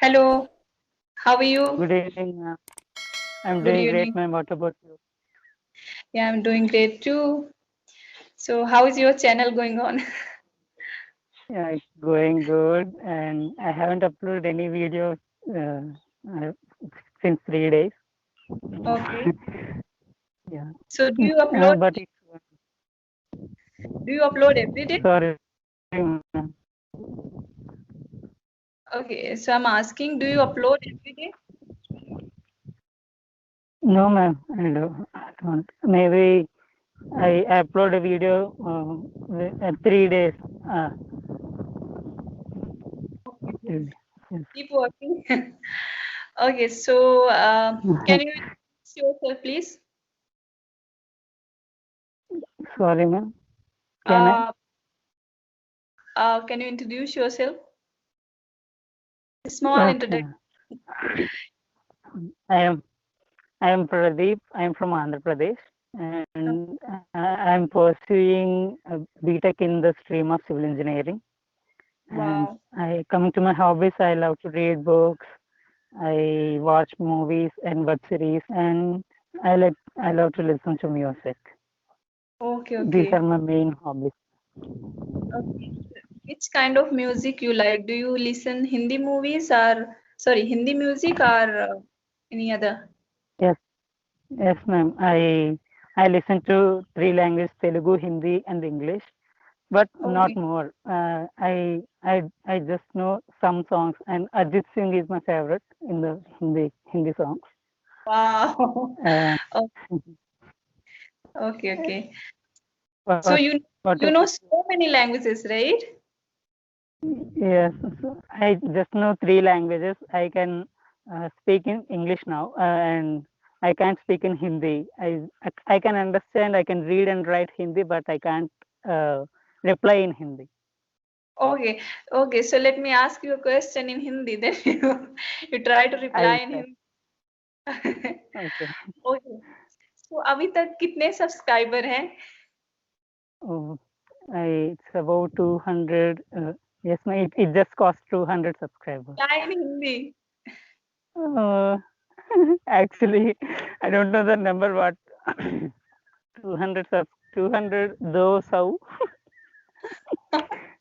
Hello, how are you? Good evening, ma'am. I'm Good doing great, evening. ma'am. What about you? Yeah, I'm doing great too. So, how is your channel going on? Yeah, it's going good, and I haven't uploaded any videos uh, since 3 days. Okay. Yeah, So, but it's do you upload every day? sorry, ma'am. Okay, so I'm asking, do you upload every day? No, ma'am. I don't. Maybe I upload a video 3 days. Uh, Okay, good. 3 days. Yes. Keep working. Okay, so can you introduce yourself, please? Sorry, ma'am. Can I? Uh, can you introduce yourself? A small Okay. introduction. I am I am Pradeep. I am from Andhra Pradesh, and I am pursuing a BTech in the stream of civil engineering. And Wow. I coming to my hobbies. I love to read books. I watch movies and web series, and I love to listen to music. Okay, These are okay. my main hobbies. Okay. Which kind of music you like? Do you listen Hindi movies or sorry, Hindi music or any other? Yes, yes, ma'am. I listen to three languages: Telugu, Hindi, and English. But not Okay. more. I just know some songs, and Arjit Singh is my favorite in the Hindi songs. Wow. Uh, Oh, okay, okay. what So what you what you about know you? so many languages, right? Yes, so I just know three languages. I can speak in English now, and I can't speak in Hindi. I can understand. I can read and write Hindi, but I can't uh, reply in Hindi. Okay, okay. So let me ask you a question in Hindi, then you try to I reply will in try. Hindi. Okay. Okay. So अभी तक कितने subscriber हैं? Oh, it's about 200. Yes, it just cost 200 subscribers. क्या in Hindi? Uh, actually, I don't know the number, but 200 sub 200 those how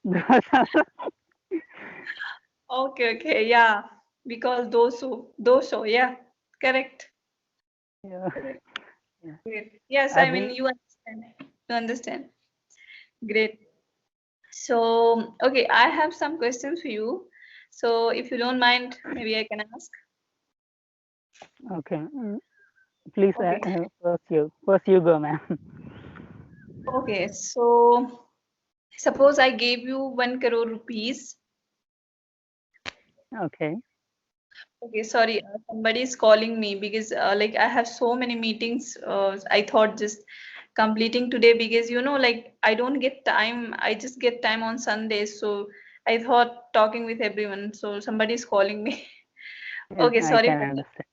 those Okay, okay, yeah. Because those, yeah, correct. yeah, Correct. yeah. Great. Yes, I mean Abhi, you understand. You understand. Great. So, okay, I have some questions for you. So, if you don't mind, maybe I can ask. okay. Please, Okay. first you go, ma'am. Okay. So, suppose I gave you 1 crore rupees. Okay, Okay, sorry, somebody is calling me because like I have so many meetings. I thought just completing today because like I don't get time. I just get time on Sundays. So I thought talking with everyone. So somebody is calling me. yes, Okay, I sorry can for that. understand.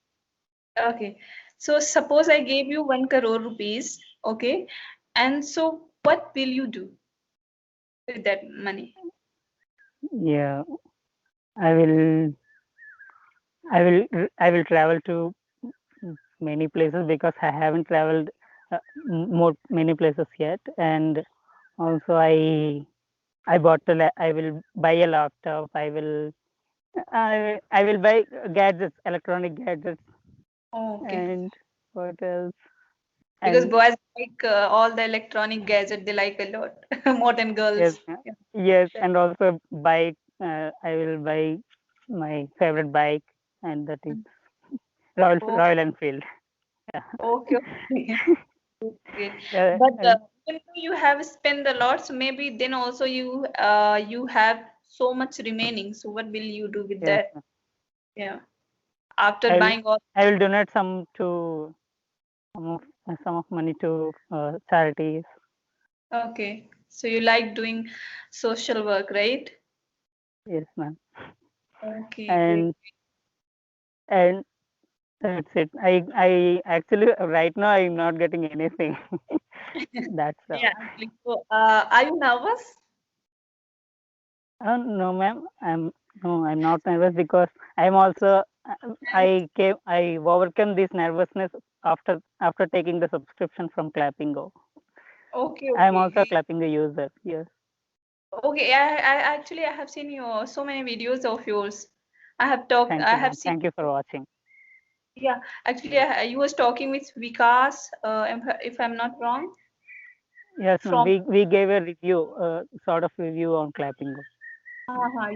Okay. So suppose I gave you 1 crore rupees, okay? And so what will you do with that money? Yeah, I will, I will travel to many places because I haven't traveled more many places yet, and also I will buy a laptop. I will buy gadgets, electronic gadgets, Okay. and what else? Because And boys like all the electronic gadget, they like a lot more than yes, girls. Yeah. yes, and also bike. I will buy my favorite bike, and that is Okay, Royal Enfield. Yeah. okay, okay. Great. Yeah, But even though you have spent a lot, so maybe then also you have so much remaining. So what will you do with yes, that? Yeah. After I will. buying all. I will donate some of money to charities. Okay. So you like doing social work, right? Yes, ma'am. Okay, great. And and that's it. I actually right now I'm not getting anything. That's all. Yeah. Okay. So, are you nervous? No, ma'am. No, I'm not nervous because I'm also I overcome this nervousness after taking the subscription from Clappingo. Okay, I'm also a okay. Clappingo user. Yes. Okay, I actually I have seen your so many videos of yours. Thank I you, have ma'am. seen, Thank you for watching. yeah, actually you was talking with Vikas, if I'm not wrong, Yes, ma'am. from, We gave a review, sort of review on Clappingo.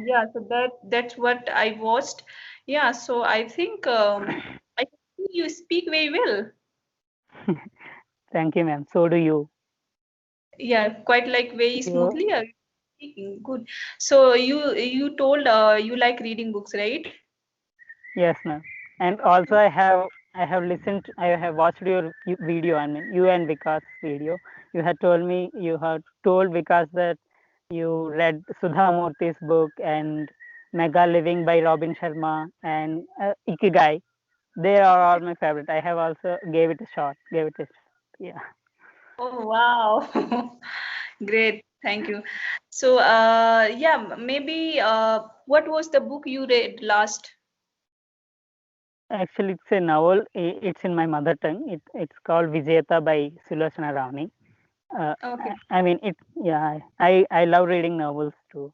yeah, so that's what I watched. Yeah, so I think I think you speak very well. Thank you, ma'am. So do you. Yeah, quite like very You smoothly. Speaking good. So you told you like reading books, right? yes, ma'am. And also I have listened. I have watched your video. I mean, you and Vikas video. You have told Vikas that you read Sudha Murthy's book and Mega Living by Robin Sharma and Ikigai. They are all my favorite. I have also gave it a shot. Gave it a shot. Yeah. Oh wow. Great. Thank you. So yeah, maybe what was the book you read last? Actually, it's a novel. It's in my mother tongue. It's called Vijayata by Sulochana Rani. Okay. I mean, yeah, I love reading novels too.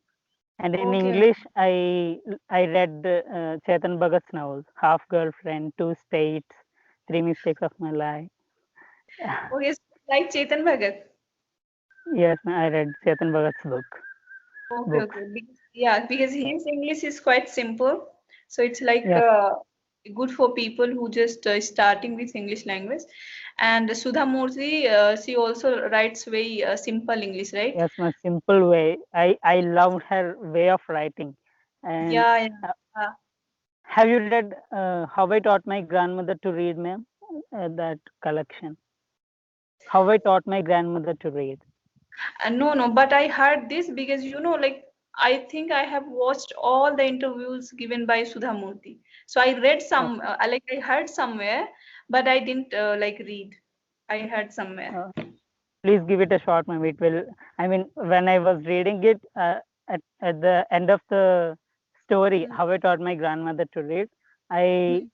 And in Okay. English, I read Chetan Bhagat's novels, Half Girlfriend, Two States, Three Mistakes of My Life. Okay. So like Chetan Bhagat. Yes, I read Chetan Bhagat's Okay, books. okay. Yeah, because his English is quite simple. So it's like Yes, good for people who just starting with English language. And Sudha Murthy, she also writes very simple English, right? yes, my simple way. I loved her way of writing. And Yeah, yeah. uh, Uh, have you read How I Taught My Grandmother to Read, ma'am? That collection. How I Taught My Grandmother to Read. no, no, but I heard this because like I think I have watched all the interviews given by Sudha Murthy. So I read some, Okay. I heard somewhere, but I didn't like read. I heard somewhere. Uh, Please give it a shot, ma'am. It will. I mean, when I was reading it, at the end of the story, Mm. How I Taught My Grandmother to Read, I Mm.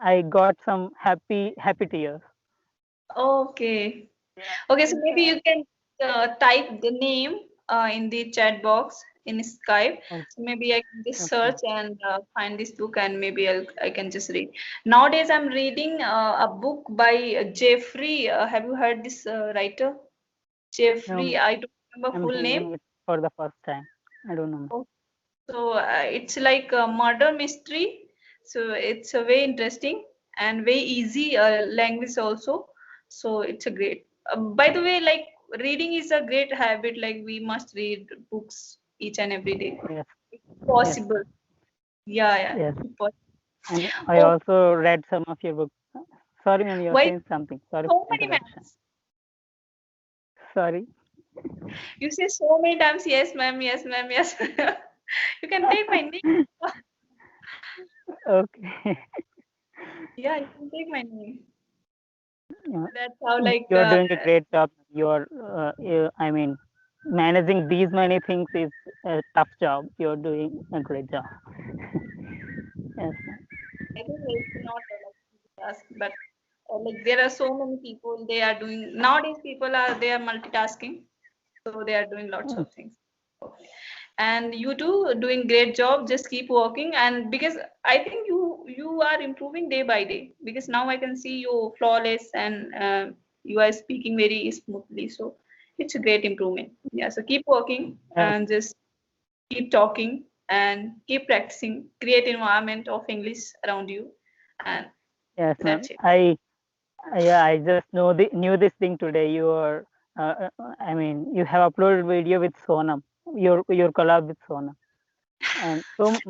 I got some happy tears. Okay. Yeah. Okay, so maybe you can type the name in the chat box in Skype. Oh, So maybe I can just okay. search and find this book, and maybe I can just read. Nowadays, I'm reading a book by Jeffrey. Have you heard this writer? No, Jeffrey, ma'am. I don't remember I'm full name. hearing it for the first time. I don't know, ma'am. Oh, so it's like a murder mystery. So it's a very interesting and very easy language also. So it's a great. By the way, like reading is a great habit. Like we must read books each and every day. Yes, If yes, possible. Yeah, yeah. yes. If possible. And I Oh, also read some of your books. Sorry, ma'am, you were why saying something. Sorry so for many interruption. times? Sorry. You say so many times, yes, ma'am, yes, ma'am, yes. You can take my name. Okay. Yeah, you can take my name. Yeah. That's how like You're doing a great job. I mean, managing these many things is a tough job. You're doing a great job. Yes, I think it's not like easy task, but like there are so many people they are doing nowadays. People are they are multitasking, so they are doing lots ma'am. of things. And you too doing great job. Just keep working, and because I think you are improving day by day. Because now I can see you flawless and you are speaking very smoothly. So it's a great improvement. Yeah. So keep working Yes, and just keep talking and keep practicing. Create environment of English around you, and yes, ma'am. that's it. Yeah, I just knew this thing today. I mean, you have uploaded video with Sonam. Your collab with Sonam, and so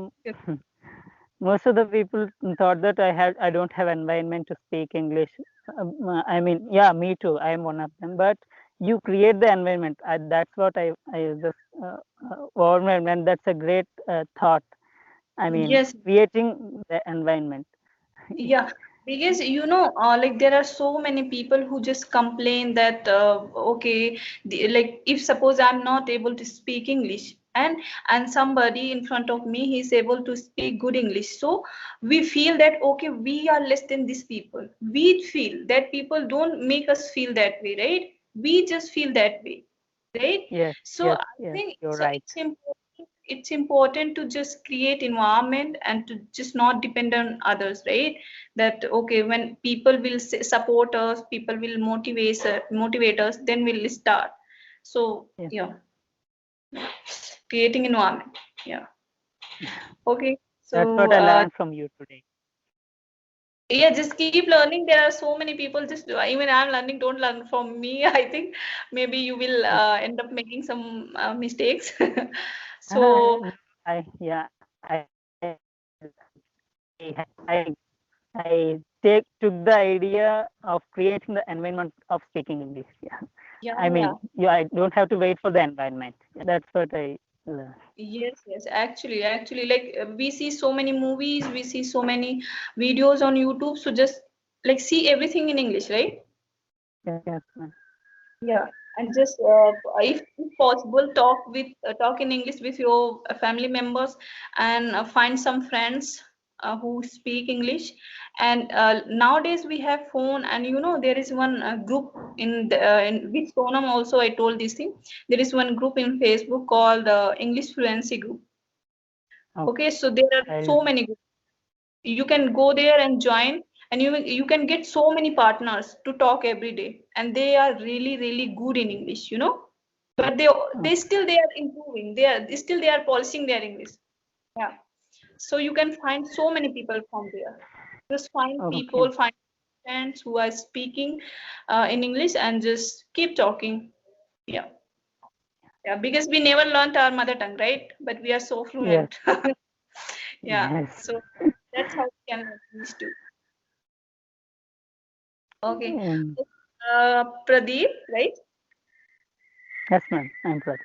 most of the people thought that I don't have environment to speak English. I mean, yeah, me too. I am one of them. But you create the environment. That's what I just overwhelmed, and that's a great thought. I mean, Yes, creating the environment. yeah, because like there are so many people who just complain that okay, like if suppose I'm not able to speak English, and somebody in front of me, he's able to speak good English. So we feel that okay, we are less than these people. We feel that people don't make us feel that way, right? We just feel that way, right? Yes, So yes, I yes, think you're right. it's important to just create environment and to just not depend on others, right? That okay, when people will support us, people will motivate us, then we'll start. So Yes, yeah, creating environment. Yeah. Okay. that's what So I learned from you today. yeah, just keep learning. There are so many people. Just even I'm learning. Don't learn from me. I think maybe you will Yes. end up making some mistakes. So Uh, yeah, I took the idea of creating the environment of speaking English. Yeah, yeah, I yeah. mean, I don't have to wait for the environment. That's what I learned. Yes, yes. Actually, like we see so many movies, we see so many videos on YouTube. So just like see everything in English, right? Yes, yes, ma'am. Yeah, and just if possible, talk in English with your family members, and find some friends who speak English. And nowadays we have phone, and there is one group in with Sonam also. I told this thing. There is one group in Facebook called English Fluency Group. Okay, Okay, so there are I'll. so many groups. You can go there and join, and you can get so many partners to talk every day, and they are really good in English. But they Okay, still they are improving, they are polishing their English. Yeah, so you can find so many people from there. Just find okay, people, find friends who are speaking in English, and just keep talking. Yeah, yeah, because we never learned our mother tongue, right? But we are so yes, fluent. Yeah, yes, so that's how we can learn English too. Okay. um, Pradeep, right? yes, ma'am. I'm sorry.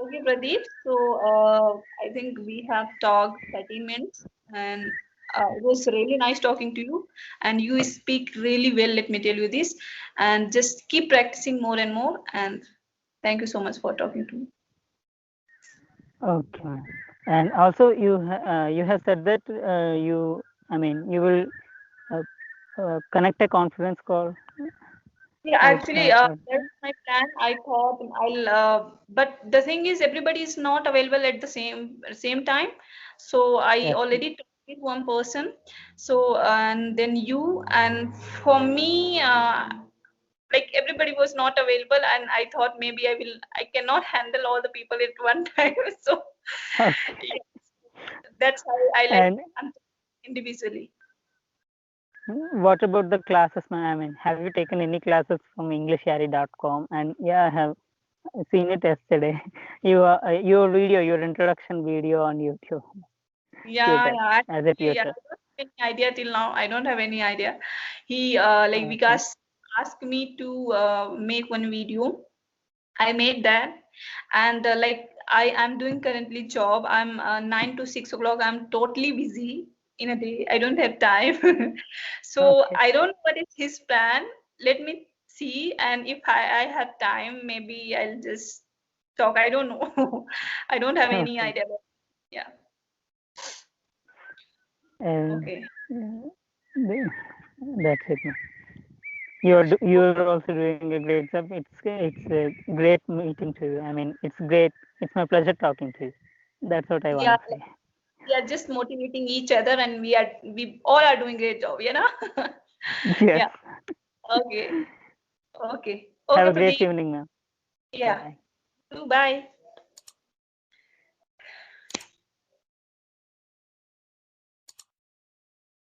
Okay, Pradeep. So I think we have talked 30 minutes, and it was really nice talking to you. And you speak really well, let me tell you this. And just keep practicing more and more. And thank you so much for talking to me. Okay, ma'am. And also, you have said that I mean, you will uh, connect a conference call Yeah, with actually, her. Or, that's my plan. I thought but the thing is, everybody is not available at the same time. So I yes, already talked with one person. So and then you, and for me, like everybody was not available, and I thought maybe I cannot handle all the people at one time. So okay. yeah, that's how I let And individually. what about the classes, ma'am? I mean, have you taken any classes from EnglishHarry.com? And yeah, I have seen it yesterday. Your video, your introduction video on YouTube, Yeah, tutor, yeah. as a Actually, I tutor. don't have any idea till now. I don't have any idea. He like Okay, Vikas asked me to make one video. I made that, and like I am doing currently job. I'm 9 to 6 o'clock. I'm totally busy in a day. I don't have time. So okay, I don't know what is his plan. Let me see, and if I have time, maybe I'll just talk. I don't know. I don't have any okay. idea. Yeah. And Okay. the- that's it, ma'am. You're also doing a great job. It's a great meeting to you. I mean, it's great. It's my pleasure talking to you. That's what I want Yeah, to say. we are just motivating each other, and we all are doing great job. Yes. Yeah. Okay. Okay. Have Okay, a great Pradeep. evening, ma'am. Yeah. Bye. Bye.